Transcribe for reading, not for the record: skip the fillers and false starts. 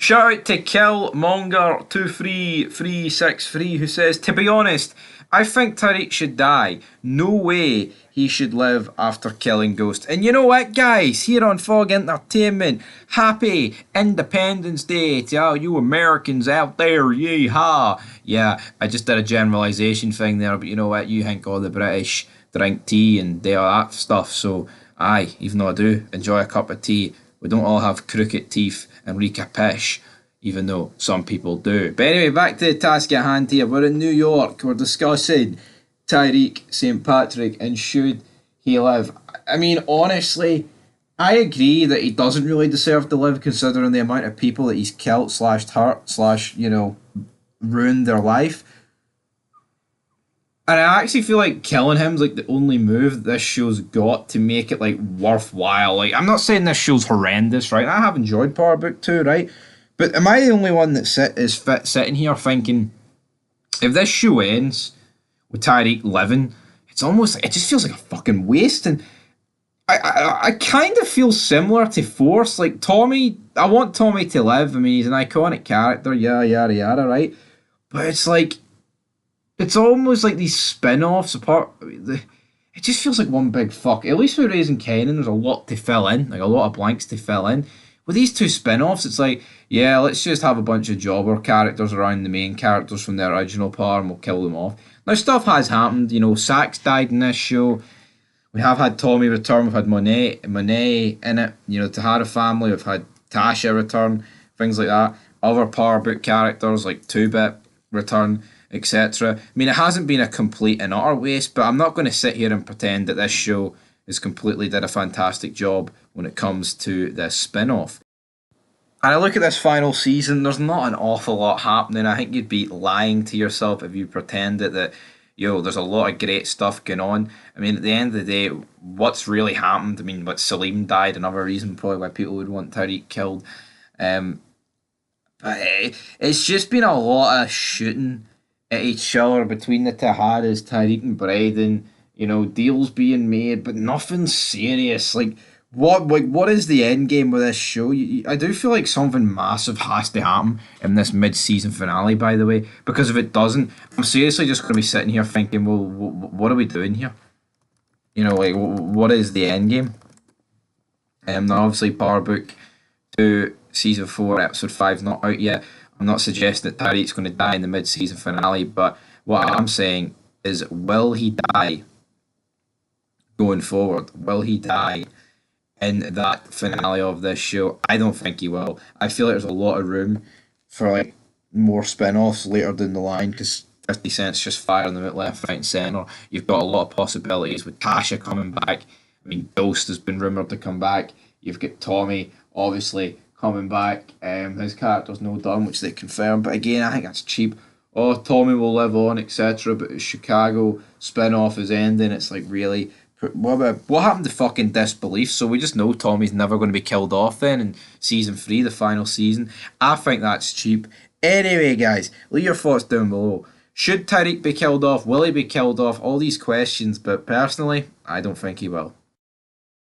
Shout out to Killmonger23363 who says, to be honest, I think Tariq should die. No way he should live after killing Ghost. And you know what, guys? Here on Fog Entertainment, happy Independence Day to all you Americans out there. Yee ha! Yeah, I just did a generalisation thing there, but you know what? You think all the British drink tea and do all that stuff. So, aye, even though I do enjoy a cup of tea, we don't all have crooked teeth and reek of pish, even though some people do. But anyway, back to the task at hand here. We're in New York. We're discussing Tariq St. Patrick and should he live. I mean, honestly, I agree that he doesn't really deserve to live considering the amount of people that he's killed, slashed, hurt, ruined their life. And I actually feel like killing him's like the only move that this show's got to make it like worthwhile. Like, I'm not saying this show's horrendous, right? I have enjoyed Power Book 2, right? But am I the only one that sitting here thinking, if this show ends with Tyreek living, it's almost like, it just feels like a fucking waste. And I kind of feel similar to Force. Like, Tommy, I want Tommy to live. I mean, he's an iconic character, yada yada, right? But it's like, it's almost like these spin-offs apart. It just feels like one big fuck. At least with Raising Kanan, there's a lot to fill in, like a lot of blanks to fill in. With these two spin-offs, it's like, yeah, let's just have a bunch of jobber characters around the main characters from the original part and we'll kill them off. Now, stuff has happened. You know, Sax died in this show. We have had Tommy return. We've had Monet in it. You know, Tahara family. We've had Tasha return. Things like that. Other Power Book characters like 2-Bit return, etc. I mean, it hasn't been a complete and utter waste, but I'm not going to sit here and pretend that this show has completely did a fantastic job when it comes to this spin-off. And I look at this final season, there's not an awful lot happening. I think you'd be lying to yourself if you pretended that, there's a lot of great stuff going on. I mean, at the end of the day, what's really happened? I mean, Salim died, another reason probably why people would want Tariq killed. But it's just been a lot of shooting at each other between the Taharas, Tariq and Bryden. You know, deals being made, but nothing serious. Like, what is the end game with this show? I do feel like something massive has to happen in this mid-season finale, by the way, because if it doesn't, I'm seriously just going to be sitting here thinking, well, what are we doing here? You know, like, what is the end game? Now, obviously, Power Book 2, Season 4, Episode 5 not out yet. I'm not suggesting that Tariq's going to die in the mid-season finale, but what I'm saying is, will he die going forward? Will he die in that finale of this show? I don't think he will. I feel like there's a lot of room for like more spin-offs later down the line because 50 Cent's just firing them at left, right and centre. You've got a lot of possibilities with Tasha coming back. I mean, Ghost has been rumoured to come back. You've got Tommy, obviously, coming back. His character's no done, which they confirmed. But again, I think that's cheap. Oh, Tommy will live on, etc. But the Chicago spin-off is ending. It's like, really? What happened to fucking Disbelief? So we just know Tommy's never going to be killed off then in Season 3, the final season. I think that's cheap. Anyway, guys, leave your thoughts down below. Should Tariq be killed off? Will he be killed off? All these questions, but personally, I don't think he will.